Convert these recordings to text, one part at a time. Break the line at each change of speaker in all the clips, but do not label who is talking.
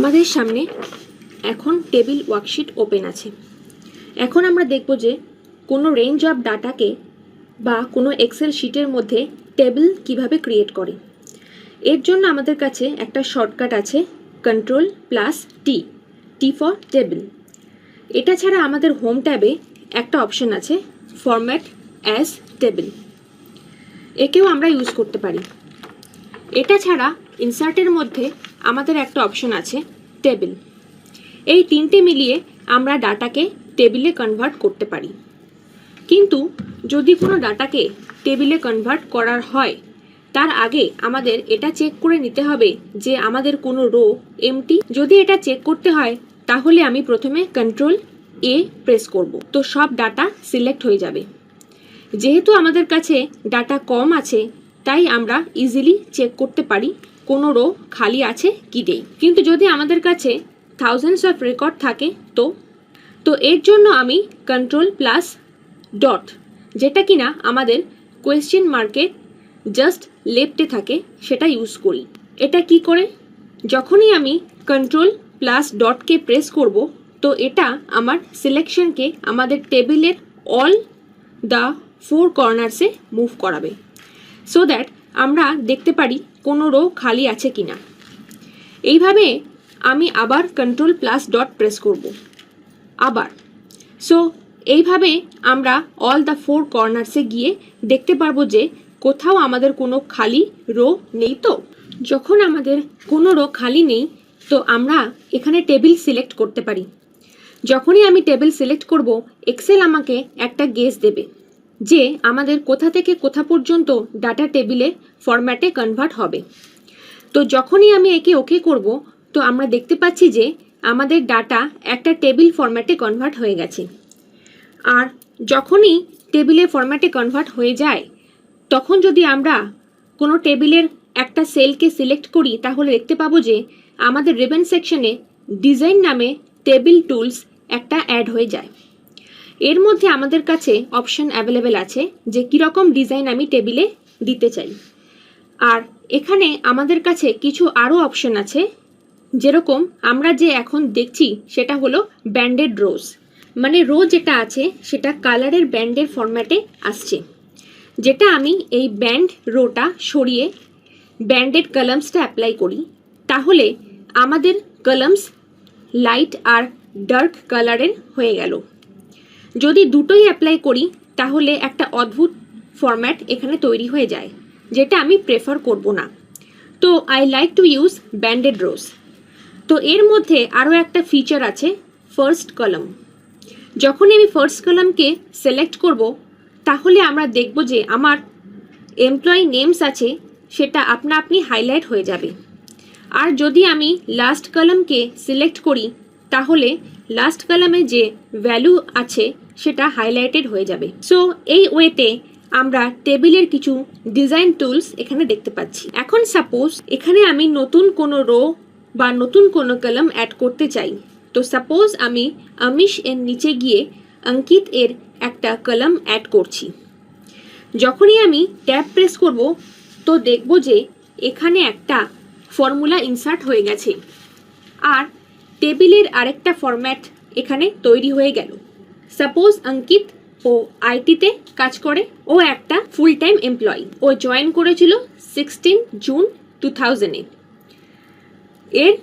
আমাদের সামনে এখন টেবিল ওয়ার্কশিট ওপেন আছে। এখন আমরা দেখব যে কোনো রেঞ্জ অফ ডাটাকে বা কোনো এক্সেল শিটের মধ্যে টেবিল কিভাবে ক্রিয়েট করে। এর জন্য আমাদের কাছে একটা শর্টকাট আছে, Ctrl+T, T ফর টেবিল। এটা ছাড়া আমাদের হোম ট্যাবে একটা অপশন আছে, ফরম্যাট অ্যাজ টেবিল। একেও আমরা ইউজ করতে পারি। এটা ছাড়া ইনসার্টের মধ্যে আমাদের একটা অপশন আছে, টেবিল। এই তিনটে মিলিয়ে আমরা ডাটাকে টেবিলে কনভার্ট করতে পারি। কিন্তু যদি কোনো ডাটাকে টেবিলে কনভার্ট করার হয়, তার আগে আমাদের এটা চেক করে নিতে হবে যে আমাদের কোনো রো এমটি। যদি এটা চেক করতে হয় তাহলে আমি প্রথমে Ctrl+A প্রেস করব, তো সব ডাটা সিলেক্ট হয়ে যাবে। যেহেতু আমাদের কাছে ডাটা কম আছে, তাই আমরা ইজিলি চেক করতে পারি কোনো রো খালি আছে কি নেই। কিন্তু যদি আমাদের কাছে থাউজেন্ডস অফ রেকর্ড থাকে তো এর জন্য আমি Ctrl+, যেটা কিনা আমাদের কোয়েশ্চেন মার্কের জাস্ট লেফটে থাকে, সেটা ইউজ করি। এটা কি করে, যখনই আমি Ctrl+কে প্রেস করব, তো এটা আমার সিলেকশনকে আমাদের টেবিলের অল দ্য 4 কর্নার্সে মুভ করাবে, সো দ্যাট আমরা দেখতে পারি কোনো রো খালি আছে কিনা। এইভাবে আমি আবার Ctrl+. প্রেস করব আবার। সো এইভাবে আমরা অল দ্য 4 কর্নার্সে গিয়ে দেখতে পারবো যে কোথাও আমাদের কোনো খালি রো নেই। তো যখন আমাদের কোনো রো খালি নেই, তো আমরা এখানে টেবিল সিলেক্ট করতে পারি। যখনই আমি টেবিল সিলেক্ট করব, এক্সেল আমাকে একটা গেস দেবে যে আমাদের কোথা থেকে কোথা পর্যন্ত ডাটা টেবিলে ফরম্যাটে কনভার্ট হবে। তো যখনই আমি একে ওকে করব, তো আমরা দেখতে পাচ্ছি যে আমাদের ডাটা একটা টেবিল ফরম্যাটে কনভার্ট হয়ে গেছে। আর যখনই টেবিলে ফরম্যাটে কনভার্ট হয়ে যায়, তখন যদি আমরা কোনো টেবিলের একটা সেলকে সিলেক্ট করি, তাহলে দেখতে পাবো যে আমাদের রিবন সেকশনে ডিজাইন নামে টেবিল টুলস একটা অ্যাড হয়ে যায়। এর মধ্যে আমাদের কাছে অপশন অ্যাভেলেবেল আছে যে কীরকম ডিজাইন আমি টেবিলে দিতে চাই। আর এখানে আমাদের কাছে কিছু আরও অপশন আছে, যেরকম আমরা যে এখন দেখছি সেটা হলো ব্যান্ডেড রোজ, মানে রো যেটা আছে সেটা কালারের ব্যান্ডের ফরম্যাটে আসছে। যেটা আমি এই ব্যান্ড রোটা সরিয়ে ব্যান্ডেড কলামসটা অ্যাপ্লাই করি, তাহলে আমাদের কলামস লাইট আর ডার্ক কালারের হয়ে গেল। যদি দুটোই অ্যাপ্লাই করি তাহলে একটা অদ্ভুত ফরম্যাট এখানে তৈরি হয়ে যায়, যেটা আমি প্রেফার করব না। তো I like to use banded রোজ। তো এর মধ্যে আরও একটা ফিচার আছে, ফার্স্ট কলাম। যখনই আমি ফার্স্ট কলামকে সিলেক্ট করব, তাহলে আমরা দেখব যে আমার এমপ্লয়ি নেমস আছে সেটা আপনা আপনি হাইলাইট হয়ে যাবে। আর যদি আমি লাস্ট কলামকে সিলেক্ট করি, তাহলে লাস্ট কলামে যে ভ্যালু আছে সেটা হাইলাইটেড হয়ে যাবে। সো এই ওয়েতে আমরা টেবিলের কিছু ডিজাইন টুলস এখানে দেখতে পাচ্ছি। এখন সাপোজ এখানে আমি নতুন কোনো রো বা নতুন কোনো কলাম অ্যাড করতে চাই। তো সাপোজ আমি আমিশ এর নিচে গিয়ে অঙ্কিত এর একটা কলাম অ্যাড করছি। যখনই আমি ট্যাব প্রেস করব, তো দেখব যে এখানে একটা ফর্মুলা ইনসার্ট হয়ে গেছে আর টেবিলের আরেকটা ফরম্যাট এখানে তৈরি হয়ে গেল। সাপোজ অঙ্কিত ও আইটিতে কাজ করে, ও একটা ফুল টাইম এমপ্লয়ি। ও জয়েন করেছিল 16 জুন 2000-এ। এর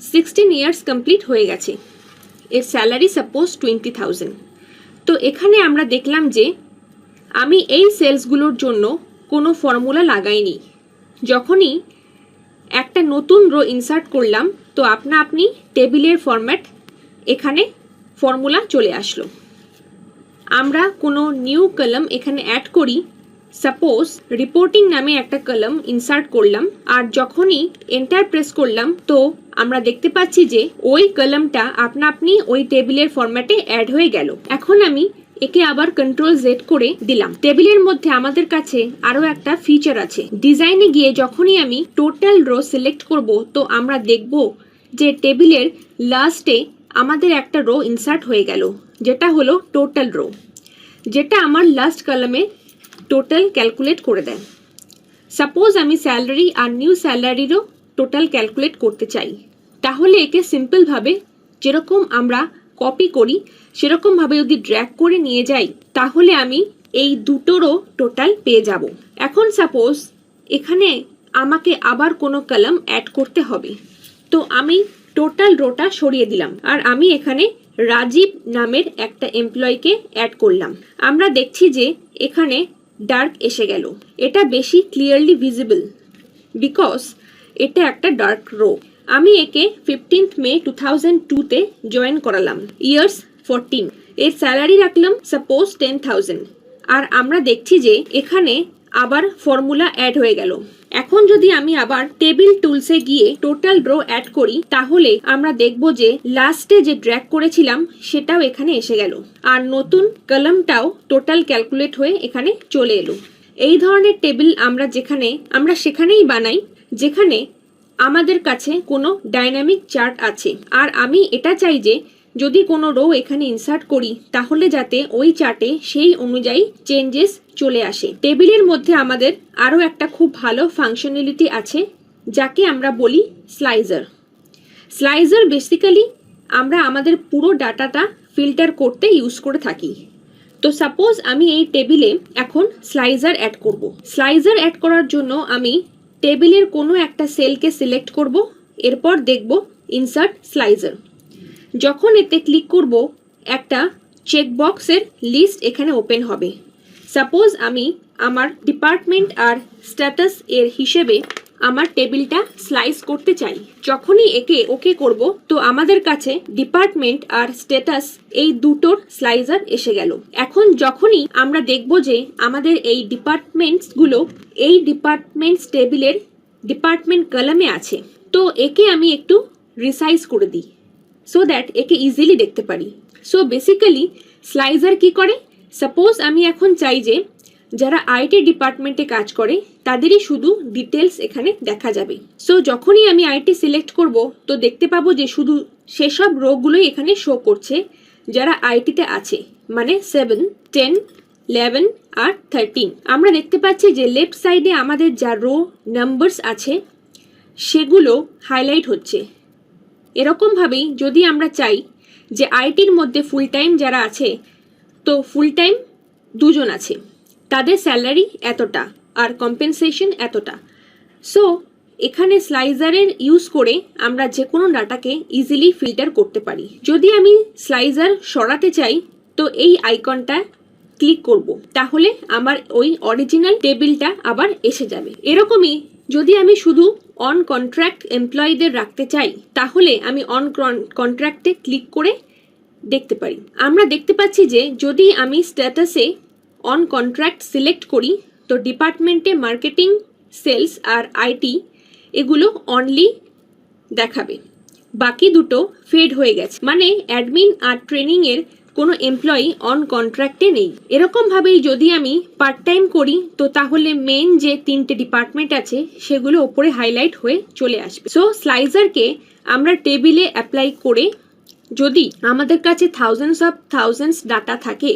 16 ইয়ার্স কমপ্লিট হয়ে গেছে। এর স্যালারি সাপোজ 20,000। তো এখানে আমরা দেখলাম যে আমি এই সেলসগুলোর জন্য কোনো ফর্মুলা লাগাইনি। যখনই একটা নতুন রো ইনসার্ট করলাম, তো আপনা আপনি টেবিলের ফরম্যাট এখানে ফর্মুলা চলে আসলো। আমরা কোনো নিউ কলাম এখানে অ্যাড করি, সাপোজ রিপোর্টিং নামে একটা কলাম ইনসার্ট করলাম, আর যখনই এন্টার প্রেস করলাম, তো আমরা দেখতে পাচ্ছি যে ওই কলামটা আপনা আপনি ওই টেবিলের ফরম্যাটে অ্যাড হয়ে গেল। এখন আমি একে আবার Ctrl+Z করে দিলাম। টেবিলের মধ্যে আমাদের কাছে আরও একটা ফিচার আছে। ডিজাইনে গিয়ে যখনই আমি টোটাল রো সিলেক্ট করব, তো আমরা দেখব যে টেবিলের লাস্টে আমাদের একটা রো ইনসার্ট হয়ে গেল, যেটা হলো টোটাল রো, যেটা আমার লাস্ট কলামে টোটাল ক্যালকুলেট করে দেয়। সাপোজ আমি স্যালারি আর নিউ স্যালারিরও টোটাল ক্যালকুলেট করতে চাই, তাহলে একে সিম্পলভাবে যেরকম আমরা কপি করি সেরকমভাবে যদি ড্র্যাগ করে নিয়ে যাই তাহলে আমি এই দুটোরও টোটাল পেয়ে যাব। এখন সাপোজ এখানে আমাকে আবার কোনো কলাম অ্যাড করতে হবে, তো আমি টোটাল রোটা সরিয়ে দিলাম আর আমি এখানে রাজীব নামের একটা এমপ্লয়িকে অ্যাড করলাম। আমরা দেখছি যে এখানে ডার্ক এসে গেল। এটা বেশি ক্লিয়ারলি ভিজিবল বিকজ এটা একটা ডার্ক রো। আমি একে 15th May 2002-তে জয়েন করালাম, ইয়ার্স 14। এর স্যালারি রাখলাম সাপোজ 10,000 আর আমরা দেখছি যে এখানে আবার ফর্মুলা অ্যাড হয়ে গেল। এখন যদি আমি আবার টেবিল টুলসে গিয়ে টোটাল রো অ্যাড করি তাহলে আমরা দেখব যে লাস্টে যে ড্র্যাগ করেছিলাম সেটাও এখানে এসে গেল আর নতুন কলামটাও টোটাল ক্যালকুলেট হয়ে এখানে চলে এলো। এই ধরনের টেবিল আমরা সেখানেই বানাই যেখানে আমাদের কাছে কোনো ডাইনামিক চার্ট আছে আর আমি এটা চাই যে যদি কোনো রো এখানে ইনসার্ট করি তাহলে যাতে ওই চার্টে সেই অনুযায়ী চেঞ্জেস চলে আসে। টেবিলের মধ্যে আমাদের আরও একটা খুব ভালো ফাংশনালিটি আছে যাকে আমরা বলি স্লাইজার। স্লাইজার বেসিক্যালি আমরা আমাদের পুরো ডাটাটা ফিল্টার করতে ইউজ করে থাকি। তো সাপোজ আমি এই টেবিলে এখন স্লাইজার অ্যাড করব। স্লাইজার অ্যাড করার জন্য আমি টেবিলের কোনো একটা সেলকে সিলেক্ট করব, এরপর দেখব ইনসার্ট স্লাইজার। যখন এতে ক্লিক করব একটা চেকবক্সের লিস্ট এখানে ওপেন হবে। সাপোজ আমি আমার ডিপার্টমেন্ট আর স্ট্যাটাস এর হিসেবে আমার টেবিলটা স্লাইস করতে চাই। যখনই একে ওকে করব তো আমাদের কাছে ডিপার্টমেন্ট আর স্ট্যাটাস এই দুটোর স্লাইজার এসে গেল। এখন যখনই আমরা দেখব যে আমাদের এই ডিপার্টমেন্টসগুলো এই ডিপার্টমেন্টস টেবিলের ডিপার্টমেন্ট কলামে আছে, তো একে আমি একটু রিসাইজ করে দিই সো দ্যাট একে ইজিলি দেখতে পারি। সো বেসিক্যালি স্লাইজার কি করে, সাপোজ আমি এখন চাই যে যারা আইটি ডিপার্টমেন্টে কাজ করে তাদেরই শুধু ডিটেলস এখানে দেখা যাবে। সো যখনই আমি আইটি সিলেক্ট করব তো দেখতে পাবো যে শুধু সেসব রোগুলোই এখানে শো করছে যারা আইটিতে আছে, মানে 7, 10, 11 আর 13। আমরা দেখতে পাচ্ছি যে লেফট সাইডে আমাদের যা রো নাম্বারস আছে সেগুলো হাইলাইট হচ্ছে। এরকমভাবেই যদি আমরা চাই যে আইটির মধ্যে ফুল টাইম যারা আছে, তো ফুল টাইম 2 জন আছে, তাদের স্যালারি এতটা আর কম্পেনসেশন এতটা। সো এখানে স্লাইজারের ইউজ করে আমরা যে কোনো ডাটাকে ইজিলি ফিল্টার করতে পারি। যদি আমি স্লাইজার সরাতে চাই তো এই আইকনটা ক্লিক করব, তাহলে আমার ওই অরিজিনাল টেবিলটা আবার এসে যাবে। এরকমই যদি আমি শুধু অন কন্ট্রাক্ট এমপ্লয়ীদের রাখতে চাই তাহলে আমি অন কন্ট্রাক্টে ক্লিক করে দেখতে পারি। আমরা দেখতে পাচ্ছি যে যদি আমি স্ট্যাটাসে অন কন্ট্রাক্ট সিলেক্ট করি তো ডিপার্টমেন্টে মার্কেটিং, সেলস আর আইটি এগুলো অনলি দেখাবে, বাকি দুটো ফেড হয়ে গেছে, মানে অ্যাডমিন আর ট্রেনিংয়ের কোনো এমপ্লয়ি অন কন্ট্রাক্টে নেই। এরকমভাবেই যদি আমি পার্ট টাইম করি তো তাহলে মেন যে 3টে ডিপার্টমেন্ট আছে সেগুলো ওপরে হাইলাইট হয়ে চলে আসবে। সো স্লাইজারকে আমরা টেবিলে অ্যাপ্লাই করে যদি আমাদের কাছে থাউজেন্ডস ডাটা থাকে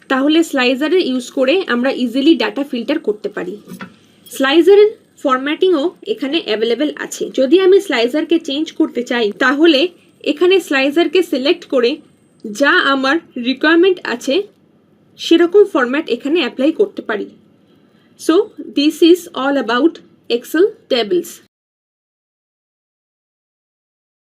তাহলে স্লাইজারের ইউজ করে আমরা ইজিলি ডাটা ফিল্টার করতে পারি। স্লাইজারের ফরম্যাটিংও এখানে অ্যাভেলেবেল আছে। যদি আমি স্লাইজারকে চেঞ্জ করতে চাই তাহলে এখানে স্লাইজারকে সিলেক্ট করে যা আমার রিকোয়ারমেন্ট আছে সেরকম ফরম্যাট এখানে অ্যাপ্লাই করতে পারি। So this is all about Excel tables.